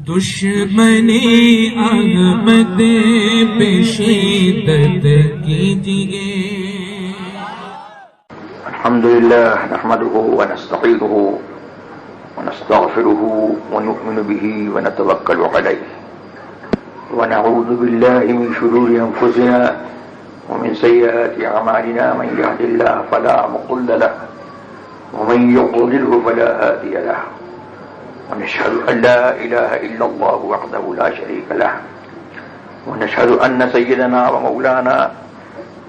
دشمنی احمد پہ شدت کیجئے. الحمدللہ نحمده ونستعینه ونستغفره ونؤمن به ونتوکل علیہ ونعوذ باللہ من شرور انفسنا ومن سیئات اعمالنا من يهد الله فلا مضل له ومن يضلل فلا هادي له ونشهد أن لا إله إلا الله وحده لا شريك له ونشهد أن سيدنا ومولانا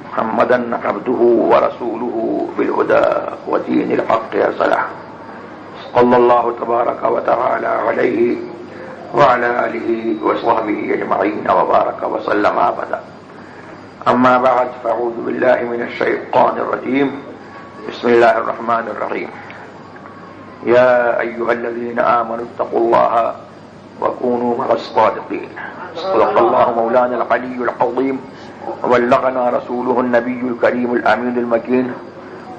محمدا عبده ورسوله بالهدى ودين الحق أرسله صلى الله تبارك وتعالى عليه وعلى آله وصحبه أجمعين وبارك وسلم أبدا. أما بعد فأعوذ بالله من الشيطان الرجيم. بسم الله الرحمن الرحيم. يا أيها الذين آمنوا اتقوا الله وكونوا مع الصادقين. صدق الله مولانا العلي العظيم وبلغنا رسوله النبي الكريم الأمين المكين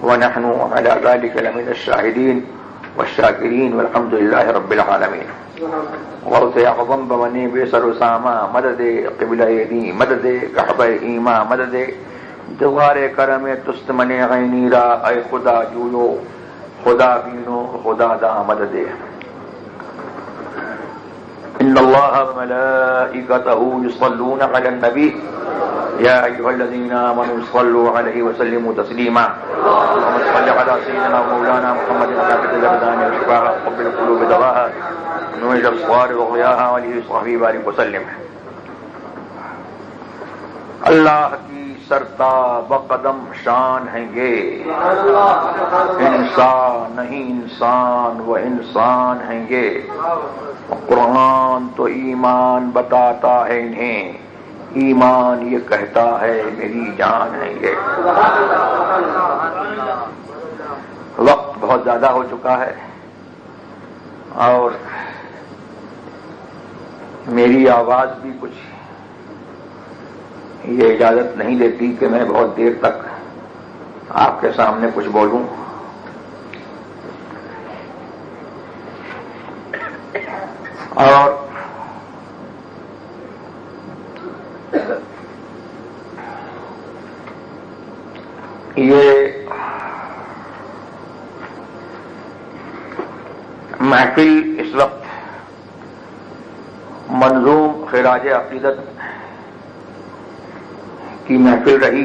ونحن على ذلك لمن الشاهدين والشاكرين والحمد لله رب العالمين. غوث اعظم بمنی بیسر اسامہ مدد قبلہ دی مدد کعبہ ایما مدد دوار کرم تست من عینی را اے خدا جویو خدا بینو خدا دا مدد. ان اللہ وملائکته یصلون علی النبی یا ایها الذین آمنوا صلوا علیہ وسلموا تسلیما. اللهم صل علی سیدنا مولانا محمد النافع الابدان والشفاء قبل القلوب دواها نور الابصار وضياها وعليه وصحبه بارك وسلم. اللہ کی سرتا بقدم شان ہیں یہ انسان نہیں انسان وہ انسان ہیں یہ. قرآن تو ایمان بتاتا ہے انہیں ایمان یہ کہتا ہے میری جان ہے یہ. وقت بہت زیادہ ہو چکا ہے اور میری آواز بھی کچھ یہ اجازت نہیں دیتی کہ میں بہت دیر تک آپ کے سامنے کچھ بولوں. اور یہ محفل اس وقت منظوم خراج عقیدت کی محفل رہی.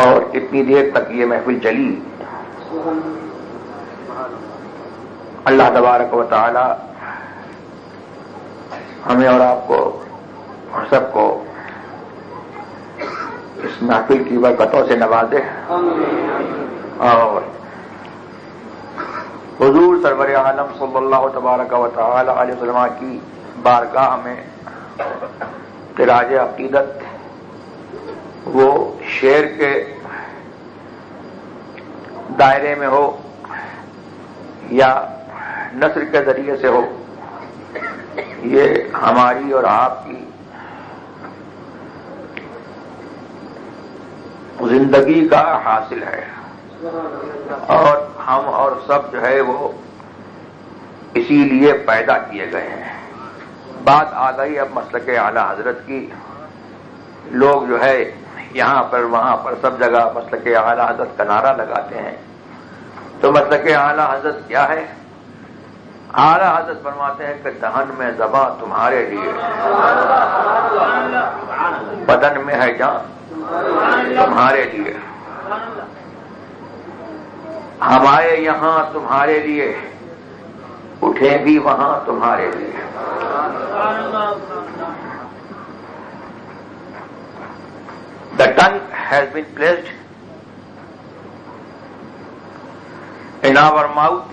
اور اتنی دیر تک یہ محفل چلی. اللہ تبارک و تعالی ہمیں اور آپ کو اور سب کو اس محفل کی برکتوں سے نوازے اور حضور سرور عالم صلی اللہ تبارک و تعالی علیہ وسلم کی بارگاہ میں خراج عقیدت وہ شعر کے دائرے میں ہو یا نثر کے ذریعے سے ہو یہ ہماری اور آپ کی زندگی کا حاصل ہے اور ہم اور سب جو ہے وہ اسی لیے پیدا کیے گئے ہیں. بات آ گئی اب مسلک اعلی حضرت کی. لوگ جو ہے یہاں پر وہاں پر سب جگہ مسلک اعلی حضرت کا نعرہ لگاتے ہیں. تو مسلک اعلی حضرت کیا ہے؟ اعلی حضرت فرماتے ہیں کہ دہن میں زباں تمہارے لیے بدن میں ہے جان تمہارے لیے. ہم آئے یہاں تمہارے لیے اٹھے بھی وہاں تمہارے لیے. The tongue has been placed in our mouth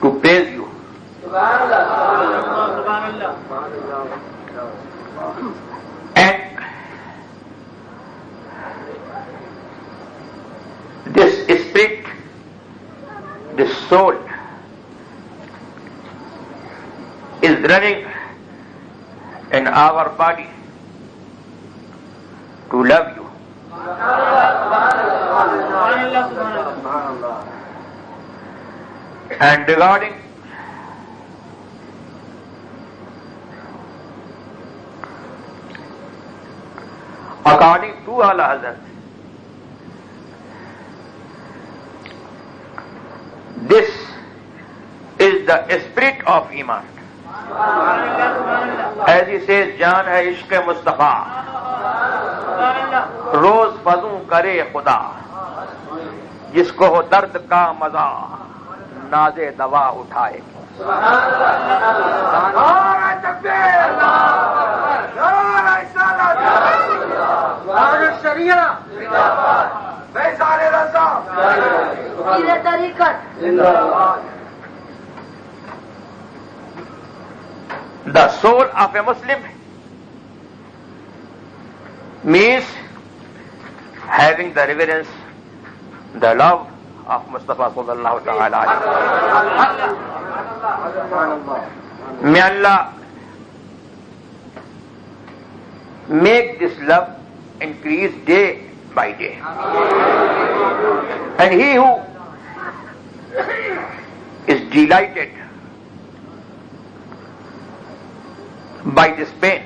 to praise you. And this spirit, this soul is running in our body to love you. And regarding according to Ala Hazrat, this is the spirit of Iman. As he says, jaan hai ishq Mustafa, روز فضوں کرے خدا, جس کو ہو درد کا مزہ ناز دوا اٹھائے. The soul of a Muslim means having the reverence, the love of Mustafa sallallahu ta'ala alayhi wa sallam. May Allah make this love increase day by day. And he who is delighted by this pain,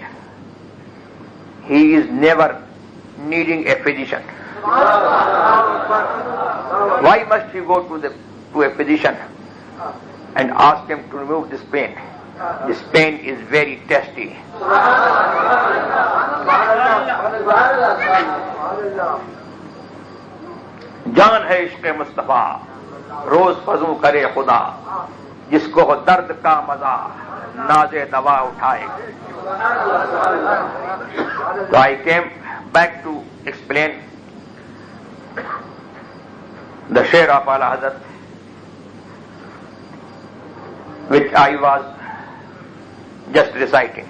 he is never needing a physician. Why must he go to a physician and ask him to remove this pain? This pain is very tasty. جان ہے عشق مصطفیٰ, روز فضوں کرے خدا, جس کو ہو درد کا مزہ ناز دوا اٹھائے. So I came back to explain the share of Ala Hazrat, which I was just reciting.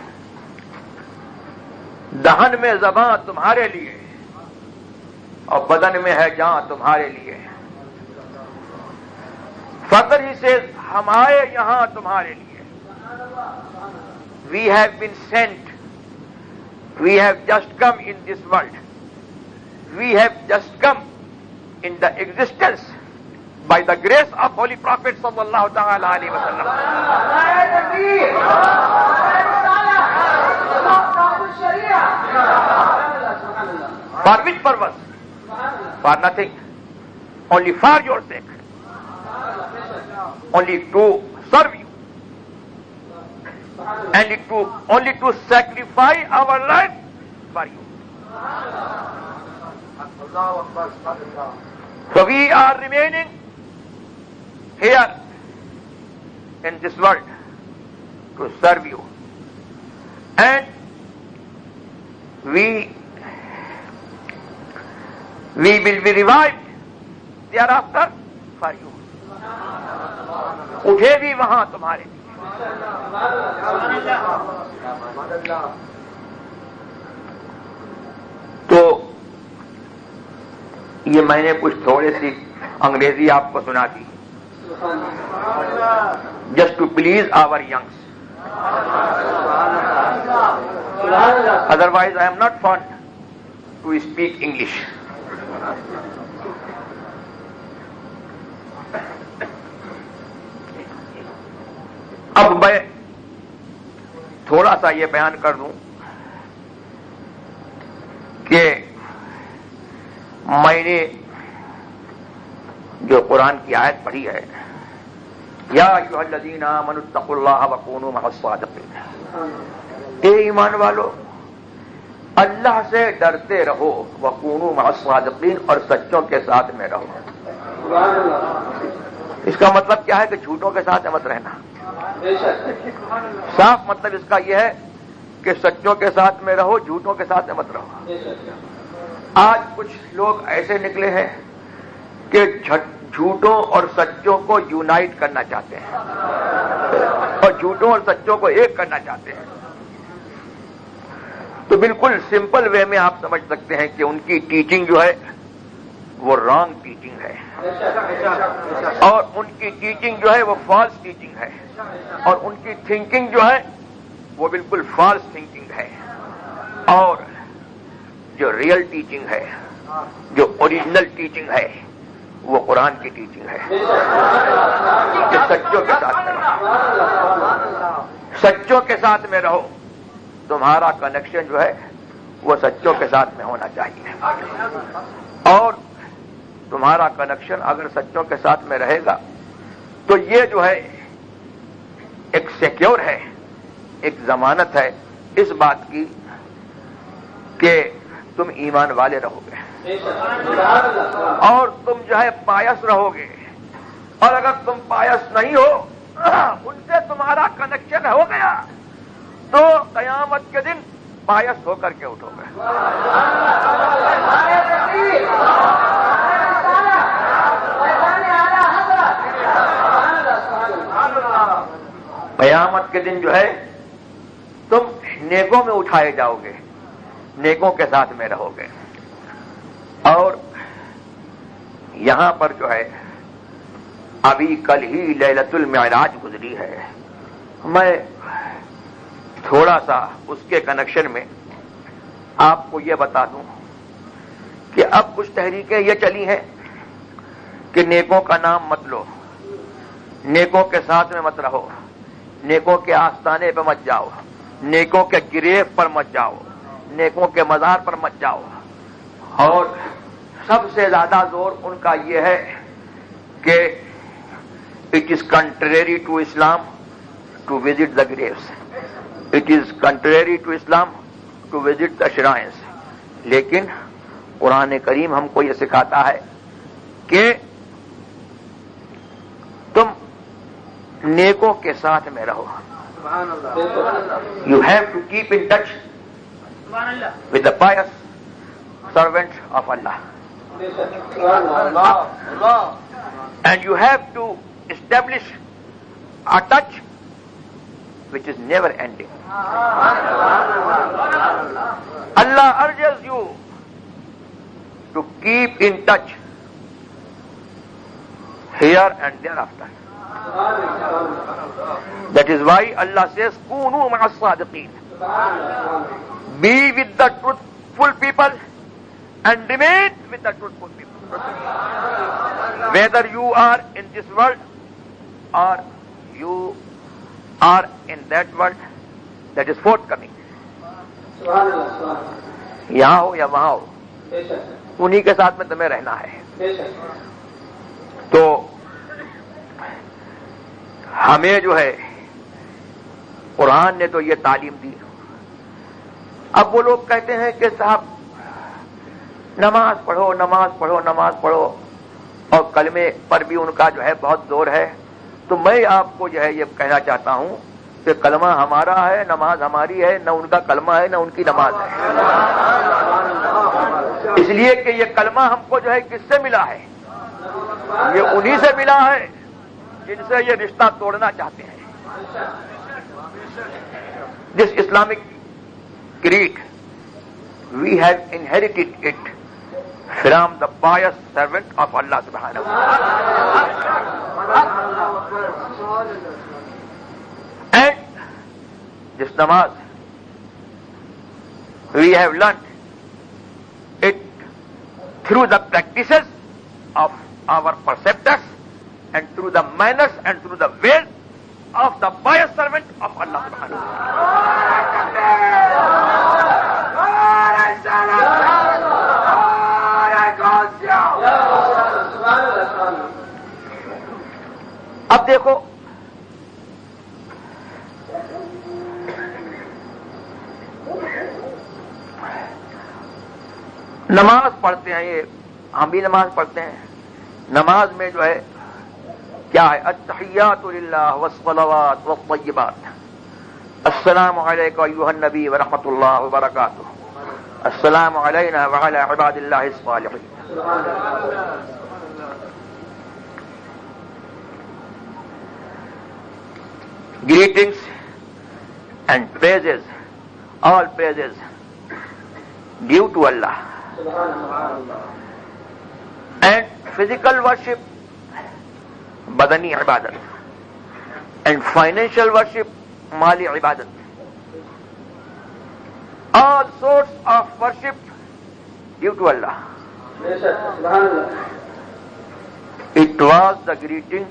دہن میں زباں تمہارے لیے اور بدن میں ہے جان تمہارے لیے. Further he says, ہم آئے یہاں تمہارے لیے. We have been sent. We have just come in this world. We have just come in the existence by the grace of Holy Prophet sallallahu ta'ala alayhi wa sallam. For which purpose? For nothing. Only for your sake. Only to serve you. And only to sacrifice our life for you. So we are remaining here in this world to serve you. And we will be revived thereafter for you. اٹھے بھی وہاں تمہارے لیے. تو یہ میں نے کچھ تھوڑی سی انگریزی آپ کو سنا دی, just to please our youngs. Otherwise I am not fond to speak English. اب میں تھوڑا سا یہ بیان کر دوں کہ میں نے جو قرآن کی آیت پڑھی ہے, یا ایھا الذین آمنوا اتقوا اللہ وکونوا مع الصادقین, اے ایمان والو اللہ سے ڈرتے رہو, وکونوا مع الصادقین, اور سچوں کے ساتھ میں رہو. اس کا مطلب کیا ہے کہ جھوٹوں کے ساتھ مت رہنا. صاف مطلب اس کا یہ ہے کہ سچوں کے ساتھ میں رہو, جھوٹوں کے ساتھ مت رہو. آج کچھ لوگ ایسے نکلے ہیں کہ جھوٹوں اور سچوں کو یونائٹ کرنا چاہتے ہیں اور جھوٹوں اور سچوں کو ایک کرنا چاہتے ہیں. تو بالکل سمپل وے میں آپ سمجھ سکتے ہیں کہ ان کی ٹیچنگ جو ہے وہ رانگ ٹیچنگ ہے, اور ان کی ٹیچنگ جو ہے وہ فالس ٹیچنگ ہے, اور ان کی تھنکنگ جو ہے وہ بالکل فالس تھنکنگ ہے. اور جو ریئل ٹیچنگ ہے, جو اوریجنل ٹیچنگ ہے, وہ قرآن کی ٹیچنگ ہے کہ سچوں کے ساتھ میں رہو، سچوں کے ساتھ میں رہو. تمہارا کنیکشن جو ہے وہ سچوں کے ساتھ میں ہونا چاہیے، اور تمہارا کنیکشن اگر سچوں کے ساتھ میں رہے گا تو یہ جو ہے ایک سیکیور ہے، ایک ضمانت ہے اس بات کی کہ تم ایمان والے رہو گے اور تم جو ہے پایس رہو گے. اور اگر تم پایس نہیں ہو، ان سے تمہارا کنیکشن ہو گیا تو قیامت کے دن پایس ہو کر کے اٹھو گے. قیامت کے دن جو ہے تم نیکوں میں اٹھائے جاؤ گے، نیکوں کے ساتھ میں رہو گے. اور یہاں پر جو ہے ابھی کل ہی لیلۃ المعراج گزری ہے. میں تھوڑا سا اس کے کنیکشن میں آپ کو یہ بتا دوں کہ اب کچھ تحریکیں یہ چلی ہیں کہ نیکوں کا نام مت لو، نیکوں کے ساتھ میں مت رہو، نیکوں کے آستانے پہ مت جاؤ، نیکوں کے گریب پر مت جاؤ، نیکوں کے مزار پر مت جاؤ. اور سب سے زیادہ زور ان کا یہ ہے کہ it is contrary to Islam to visit the graves, it is contrary to Islam to visit the shrines. لیکن قرآن کریم ہم کو یہ سکھاتا ہے کہ تم نیکوں کے ساتھ میں رہو. You have to keep in touch with the pious servant of اللہ, and you have to establish a touch which is never ending. Allah urges you to keep in touch here and thereafter. That is why Allah says, "Kunu ma'as sadiqeen." Be with the truthful people and remain with the truthful people. Whether you are in this world or you are in that world that is forthcoming. یہاں ہو یا وہاں ہو, انہی کے ساتھ میں تمہیں رہنا ہے. تو ہمیں جو ہے قرآن نے تو یہ تعلیم دی. اب وہ لوگ کہتے ہیں کہ صاحب نماز پڑھو نماز پڑھو نماز پڑھو, اور کلمے پر بھی ان کا جو ہے بہت زور ہے. تو میں آپ کو جو ہے یہ کہنا چاہتا ہوں کہ کلمہ ہمارا ہے, نماز ہماری ہے, نہ ان کا کلمہ ہے نہ ان کی نماز ہے. اس لیے کہ یہ کلمہ ہم کو جو ہے کس سے ملا ہے؟ یہ انہی سے ملا ہے جن سے یہ رشتہ توڑنا چاہتے ہیں. This Islamic creed, we have inherited it from the pious servant of Allah subhanahu wa ta'ala. And this namaz, we have learnt it through the practices of our preceptors and through the manners and through the ways of the pious servant of Allah subhanahu wa ta'ala. اب دیکھو نماز پڑھتے ہیں, یہ ہم بھی نماز پڑھتے ہیں. نماز میں جو ہے کیا ہے؟ التحیات للہ والصلوات والطیبات. السلام علیکم ایھا النبی ورحمۃ اللہ وبرکاتہ. السلام علینا وعلی عباد اللہ الصالحین. Greetings and praises, all praises due to Allah. And physical worship, badani ibadat, and financial worship, mali ibadat. All sorts of worship due to Allah. It was the greeting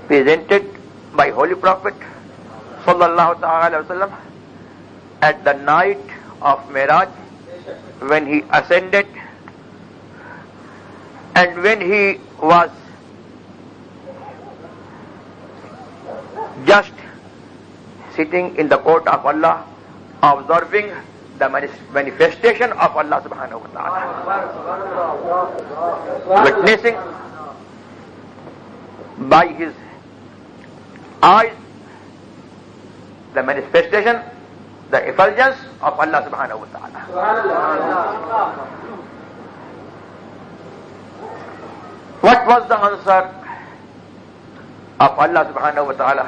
presented by Holy Prophet sallallahu ta'ala wasallam at the night of Miraj, when he ascended and when he was just sitting in the court of Allah, observing the manifestation of Allah subhanahu wa ta'ala, witnessing by his eyes the manifestation, the effulgence of Allah subhanahu wa ta'ala. What was the answer of Allah subhanahu wa ta'ala?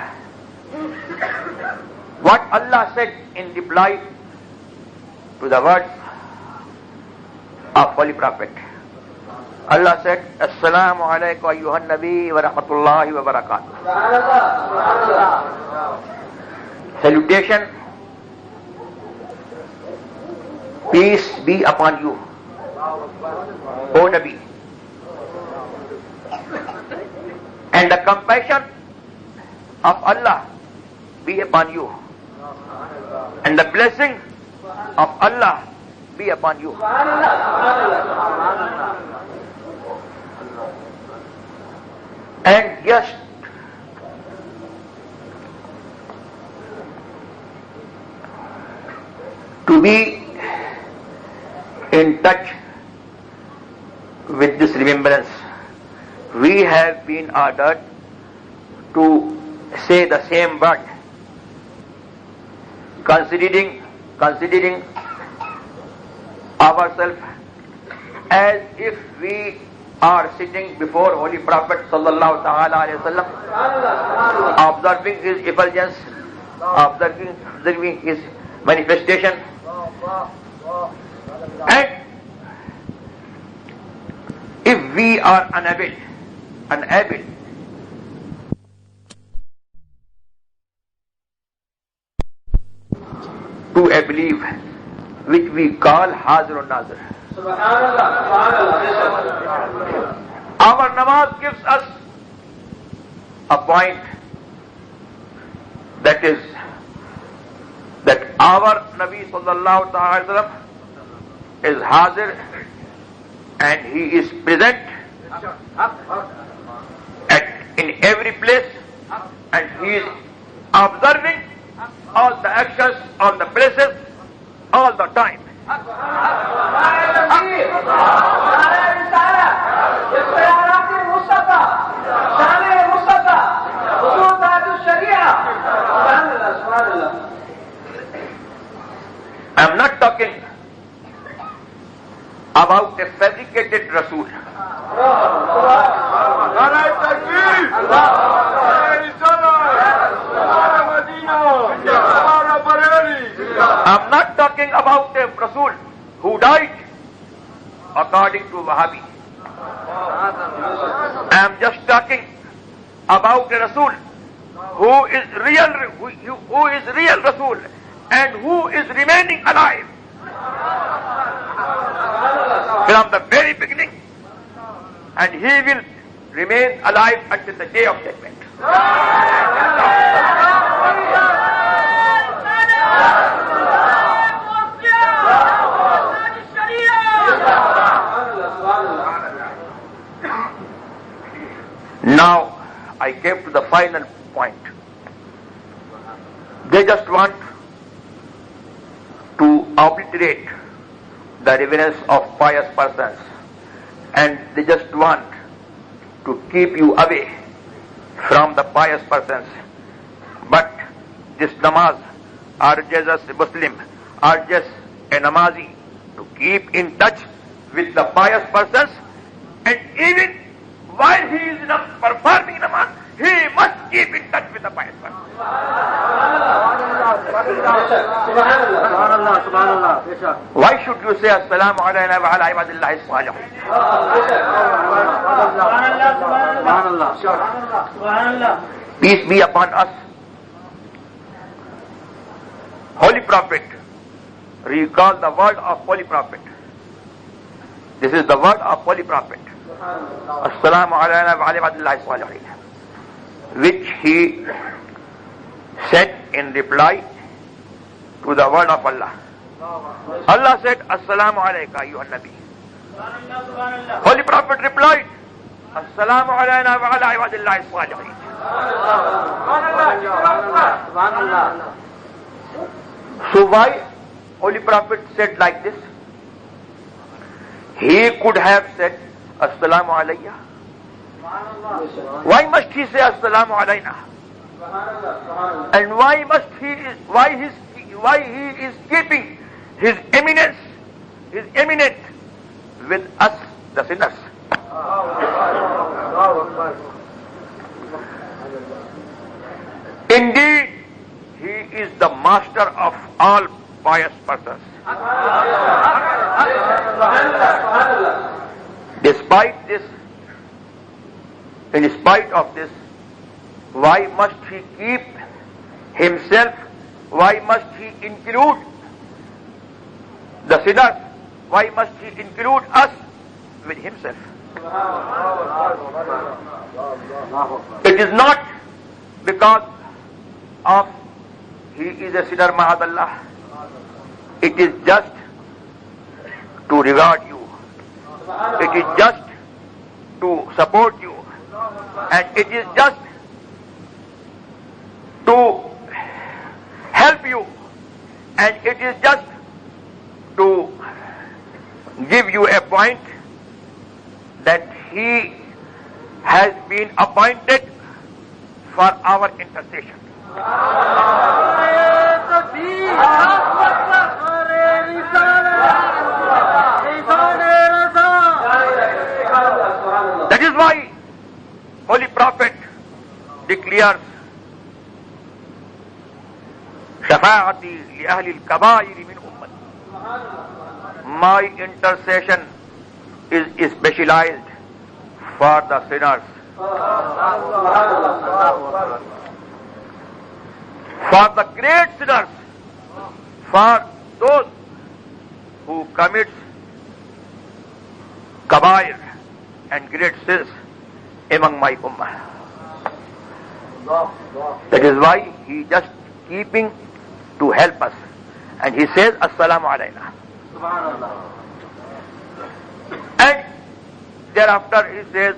What Allah said in reply to the words of Holy Prophet? Allah said, Assalamu alaikum ayyuhan nabi wa rahmatullahi wa barakatuh. Salutation, peace be upon you, O Nabi, and the compassion of Allah be upon you, and the blessing of Allah be upon you. And just to be in touch with this remembrance, we have been ordered to say the same word, considering ourselves as if we are sitting before Holy Prophet sallallahu ta'ala alayhi wa sallam, observing his effulgence, observing his manifestation, and if we are unable to a belief which we call Hazir or Nazir. Our namaz gives us a point, that is, that our Nabi sallallahu ta'ala sallam is Hazir and he is present in every place, and he is observing all the actions, all the places, all the time. I am not talking about a fabricated Rasul. I'm not talking about a Rasul who died according to Wahhabi. I am just talking about a Rasul who is real Rasul and who is remaining alive from the very beginning, and he will remain alive until the day of judgment. Now, I came to the final point. They just want to obliterate the reverence of pious persons, and they just want to keep you away from the pious persons. But this namaz urges us, Muslim, urges a namazi to keep in touch with the pious persons, and even while he is performing namaz, he must keep in touch with the pious persons. Why should you say Assalamu alayna wa ala ibadillahi salihin? Peace be upon us. Holy Prophet, recall the word of Holy Prophet. This is the word of Holy Prophet. Assalamu alayna wa ala ibadillahi salihin, which he said in reply to the word of Allah. Allah said, Assalamu alayka ayyuhan nabi. Holy Prophet replied, Assalamu alayna wa ala ibadillahi salihin. So why Holy Prophet said like this? He could have said, Assalamu alayya. Why must he say Assalamu alayna? And why he is keeping his eminence with us, the sinners? Indeed, he is the master of all pious persons. In spite of this, why must he keep himself? Why must he include the sinners? Why must he include us with himself? It is not because of he is a sinner, ma'adallah. It is just to regard you. It is just to support you. And it is just to help you. And it is just to give you a point that he has been appointed for our intercession. That is why Holy Prophet declares, Shafa'ati li ahli al-kabair min ummati. My intercession is specialized for the sinners. For the great sinners, for those who commit kabair and great sins among my ummah. That is why he just keeping to help us. And he says, Assalamu alayna. And thereafter he says,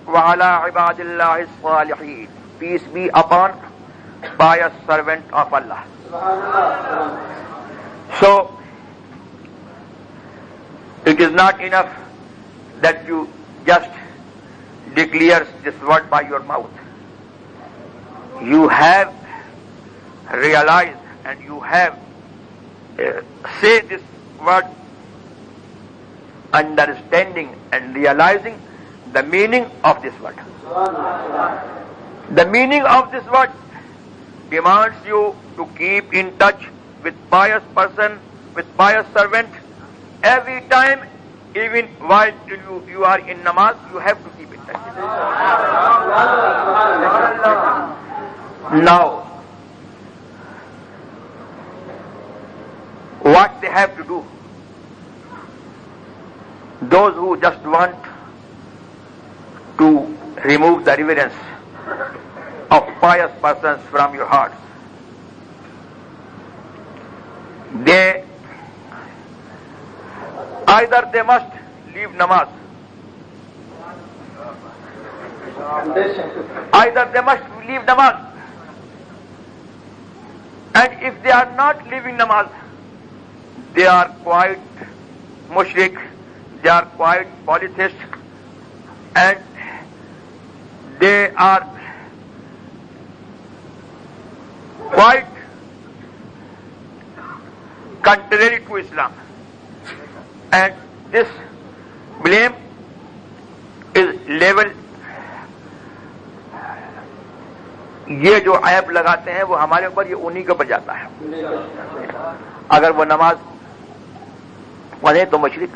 Wa ala ibadillahi salihin. Peace be upon pious servant of Allah. So, it is not enough that you just declare this word by your mouth. You have realized and you have say this word understanding and realizing the meaning of this word. The meaning of this word demands you to keep in touch with pious person, with pious servant every time, even while you are in namaz, you have to keep in touch. Now, what they have to do? Those who just want to remove the reverence of pious persons from your hearts, either they must leave namaz, and if they are not leaving namaz, they are quite mushrik, they are quite polytheist, and they are quite contrary to Islam. And this blame is level. یہ جو عیب لگاتے ہیں وہ ہمارے اوپر، یہ انہی کے اوپر جاتا ہے. اگر وہ نماز پڑھے تو مشرک،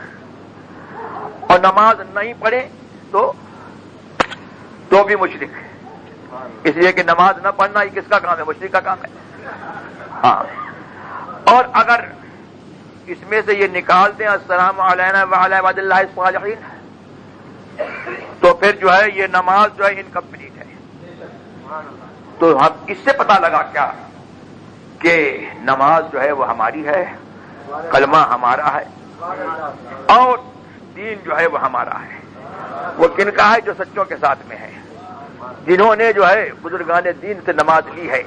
اور نماز نہیں پڑھے تو بھی مشرک. اس لیے کہ نماز نہ پڑھنا یہ کس کا کام ہے؟ مشرک کا کام ہے. ہاں، اور اگر اس میں سے یہ نکال دیں السلام علینا وعلی عباد اللہ الصالحین، تو پھر جو ہے یہ نماز جو ہے انکمپلیٹ ہے۔ تو ہم اس سے پتہ لگا کیا کہ نماز جو ہے وہ ہماری ہے، کلمہ ہمارا ہے، اور دین جو ہے وہ ہمارا ہے۔ وہ کن کا ہے؟ جو سچوں کے ساتھ میں ہے، جنہوں نے جو ہے بزرگان دین سے نماز لی ہے،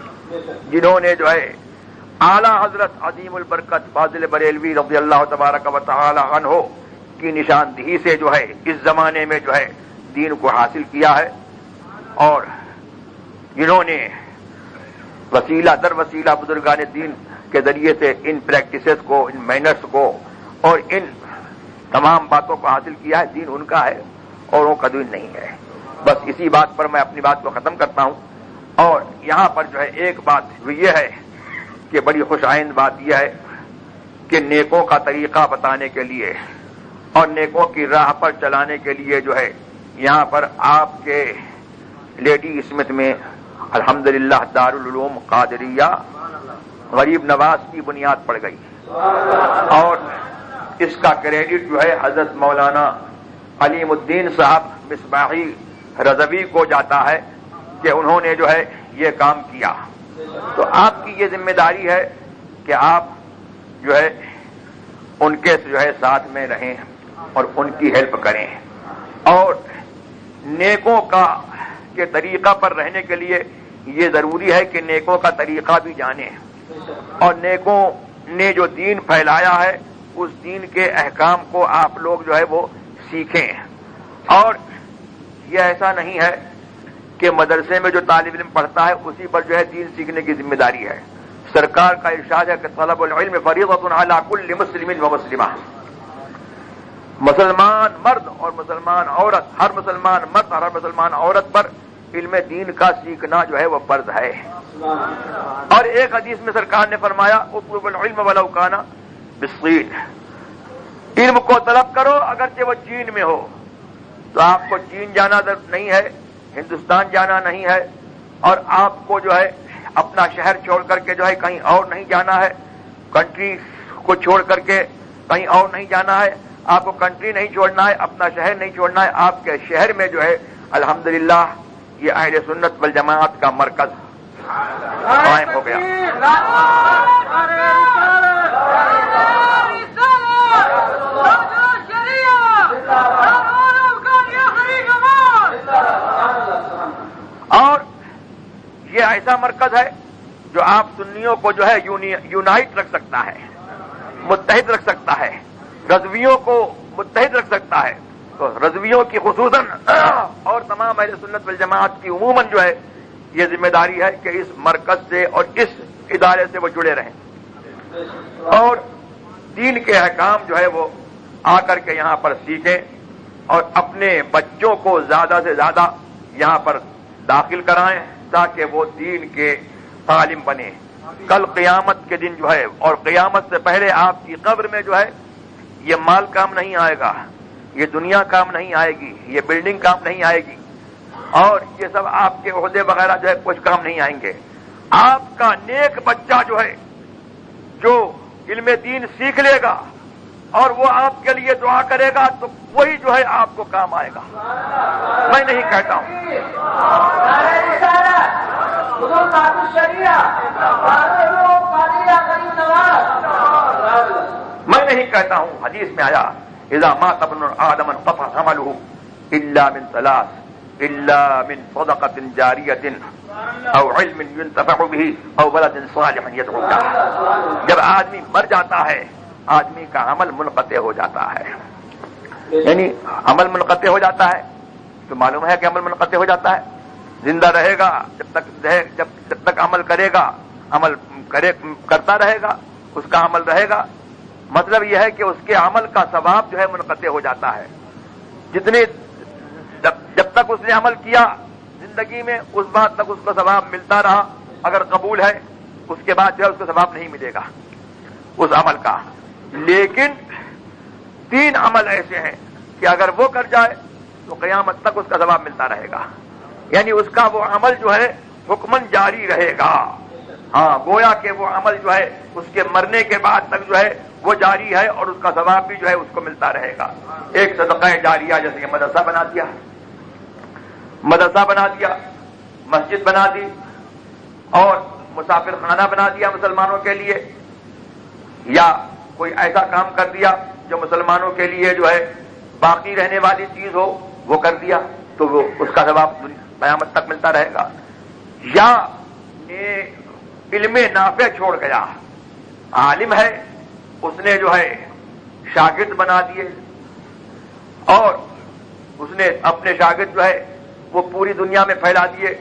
جنہوں نے جو ہے اعلیٰ حضرت عظیم البرکت فاضل بریلوی رضی اللہ تبارک و تعالی عنہ کی نشاندہی سے جو ہے اس زمانے میں جو ہے دین کو حاصل کیا ہے، اور جنہوں نے وسیلہ در وسیلہ بزرگان دین کے ذریعے سے ان پریکٹسز کو، ان مینرز کو اور ان تمام باتوں کو حاصل کیا ہے، دین ان کا ہے اور وہ کا دین نہیں ہے۔ بس اسی بات پر میں اپنی بات کو ختم کرتا ہوں، اور یہاں پر جو ہے ایک بات وہ یہ ہے کہ بڑی خوش آئند بات یہ ہے کہ نیکوں کا طریقہ بتانے کے لیے اور نیکوں کی راہ پر چلانے کے لیے جو ہے یہاں پر آپ کے لیڈی اسمتھ میں الحمدللہ دارالعلوم قادریہ غریب نواز کی بنیاد پڑ گئی، اور اس کا کریڈٹ جو ہے حضرت مولانا علیم الدین صاحب مصباحی رضوی کو جاتا ہے کہ انہوں نے جو ہے یہ کام کیا۔ تو آپ کی یہ ذمہ داری ہے کہ آپ جو ہے ان کے جو ہے ساتھ میں رہیں اور ان کی ہیلپ کریں، اور نیکوں کا کے طریقہ پر رہنے کے لیے یہ ضروری ہے کہ نیکوں کا طریقہ بھی جانیں، اور نیکوں نے جو دین پھیلایا ہے اس دین کے احکام کو آپ لوگ جو ہے وہ سیکھیں۔ اور یہ ایسا نہیں ہے کہ مدرسے میں جو طالب علم پڑھتا ہے اسی پر جو ہے دین سیکھنے کی ذمہ داری ہے۔ سرکار کا ارشاد ہے کہ طلب العلم فریضۃ علی کل مسلم و مسلمہ، مسلمان مرد اور مسلمان عورت، ہر مسلمان مرد اور ہر مسلمان عورت پر علم دین کا سیکھنا جو ہے وہ فرض ہے۔ اور ایک حدیث میں سرکار نے فرمایا اطلب العلم ولو کان بالصین، علم کو طلب کرو اگرچہ وہ چین میں ہو۔ تو آپ کو چین جانا نہیں ہے، ہندوستان جانا نہیں ہے، اور آپ کو جو ہے اپنا شہر چھوڑ کر کے جو ہے کہیں اور نہیں جانا ہے، کنٹری کو چھوڑ کر کے کہیں اور نہیں جانا ہے، آپ کو کنٹری نہیں چھوڑنا ہے، اپنا شہر نہیں چھوڑنا ہے، آپ کے شہر میں جو ہے الحمدللہ یہ اہل سنت والجماعت کا مرکز قائم ہو گیا۔ اور یہ ایسا مرکز ہے جو آپ سنیوں کو جو ہے یونائٹ رکھ سکتا ہے، متحد رکھ سکتا ہے، رضویوں کو متحد رکھ سکتا ہے۔ تو رضویوں کی خصوصاً اور تمام اہل سنت والجماعت کی عموماً جو ہے یہ ذمہ داری ہے کہ اس مرکز سے اور اس ادارے سے وہ جڑے رہیں، اور دین کے احکام جو ہے وہ آ کر کے یہاں پر سیکھیں، اور اپنے بچوں کو زیادہ سے زیادہ یہاں پر داخل کرائیں تاکہ وہ دین کے عالم بنے۔ کل قیامت کے دن جو ہے اور قیامت سے پہلے آپ کی قبر میں جو ہے یہ مال کام نہیں آئے گا، یہ دنیا کام نہیں آئے گی، یہ بلڈنگ کام نہیں آئے گی، اور یہ سب آپ کے عہدے وغیرہ جو ہے کچھ کام نہیں آئیں گے۔ آپ کا نیک بچہ جو ہے جو علم دین سیکھ لے گا اور وہ آپ کے لیے دعا کرے گا تو وہی جو ہے آپ کو کام آئے گا۔ میں نہیں کہتا ہوں حدیث میں آیا اذا مات ابن آدم انقطع عمله الا من ثلاث الا من صدقة جاریة او علم ينتفع به او ولد صالح يدعو له۔ جب آدمی مر جاتا ہے آدمی کا عمل منقطع ہو جاتا ہے، یعنی عمل منقطع ہو جاتا ہے تو معلوم ہے کہ عمل منقطع ہو جاتا ہے۔ زندہ رہے گا جب تک عمل کرے گا، کرتا رہے گا، اس کا عمل رہے گا، مطلب یہ ہے کہ اس کے عمل کا ثواب جو ہے منقطع ہو جاتا ہے۔ جب تک اس نے عمل کیا زندگی میں اس بات تک اس کو ثواب ملتا رہا، اگر قبول ہے اس کے بعد جو ہے اس کو ثواب نہیں ملے گا اس عمل کا۔ لیکن 3 عمل ایسے ہیں کہ اگر وہ کر جائے تو قیامت تک اس کا ثواب ملتا رہے گا، یعنی اس کا وہ عمل جو ہے حکمن جاری رہے گا۔ ہاں، گویا کہ وہ عمل جو ہے اس کے مرنے کے بعد تک جو ہے وہ جاری ہے اور اس کا ثواب بھی جو ہے اس کو ملتا رہے گا۔ ایک صدقہ جاریہ جیسے کہ مدرسہ بنا دیا، مدرسہ بنا دیا، مسجد بنا دی اور مسافر خانہ بنا دیا مسلمانوں کے لیے، یا کوئی ایسا کام کر دیا جو مسلمانوں کے لیے جو ہے باقی رہنے والی چیز ہو وہ کر دیا، تو وہ اس کا ثواب قیامت تک ملتا رہے گا۔ یا علم نافع چھوڑ گیا، عالم ہے اس نے جو ہے شاگرد بنا دیے اور اس نے اپنے شاگرد جو ہے وہ پوری دنیا میں پھیلا دیے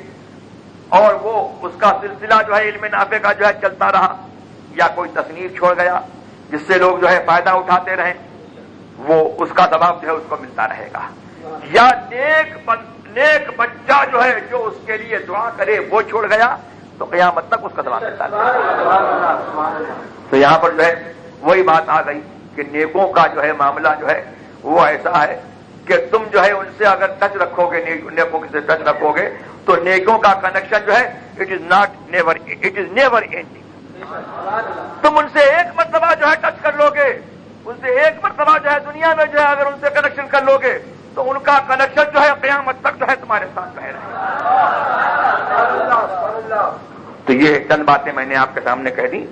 اور وہ اس کا سلسلہ جو ہے علم نافع کا جو ہے چلتا رہا، یا کوئی تصنیف چھوڑ گیا جس سے لوگ جو ہے فائدہ اٹھاتے رہیں، وہ اس کا ثواب جو ہے اس کو ملتا رہے گا۔ یا نیک بچہ جو ہے جو اس کے لیے دعا کرے وہ چھوڑ گیا تو قیامت تک اس کا ثواب ملتا رہے گا۔ تو یہاں پر جو ہے وہی بات آ گئی کہ نیکوں کا جو ہے معاملہ جو ہے وہ ایسا ہے کہ تم جو ہے ان سے اگر ٹچ رکھو گے، نیکوں سے ٹچ رکھو گے تو نیکوں کا کنیکشن جو ہے اٹ از نیور اینڈنگ۔ تم ان سے ایک مرتبہ جو ہے ٹچ کر لو گے، ان سے ایک مرتبہ جو ہے دنیا میں جو ہے اگر ان سے کنیکشن کر لو گے تو ان کا کنیکشن جو ہے قیامت تک جو ہے تمہارے ساتھ رہے گا۔ تو یہ چند باتیں میں نے آپ کے سامنے کہہ دی۔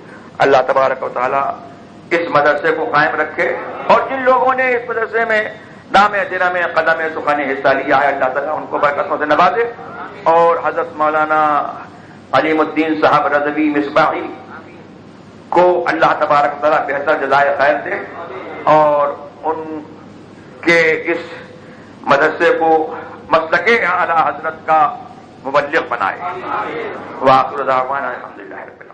اللہ تبارک و تعالی اس مدرسے کو قائم رکھے اور جن لوگوں نے اس مدرسے میں دام دن میں قدم سخن حصہ لیا ہے اللہ تعالیٰ ان کو برکتوں سے نوازے، اور حضرت مولانا علیم الدین صاحب رضوی مصباحی کو اللہ تبارک و تعالیٰ بہتر جزائے خیر دے اور ان کے اس مدرسے کو مسلک اعلی حضرت کا مبلغ بنائے۔ وآخر دعوانا الحمدللہ رب العالمین۔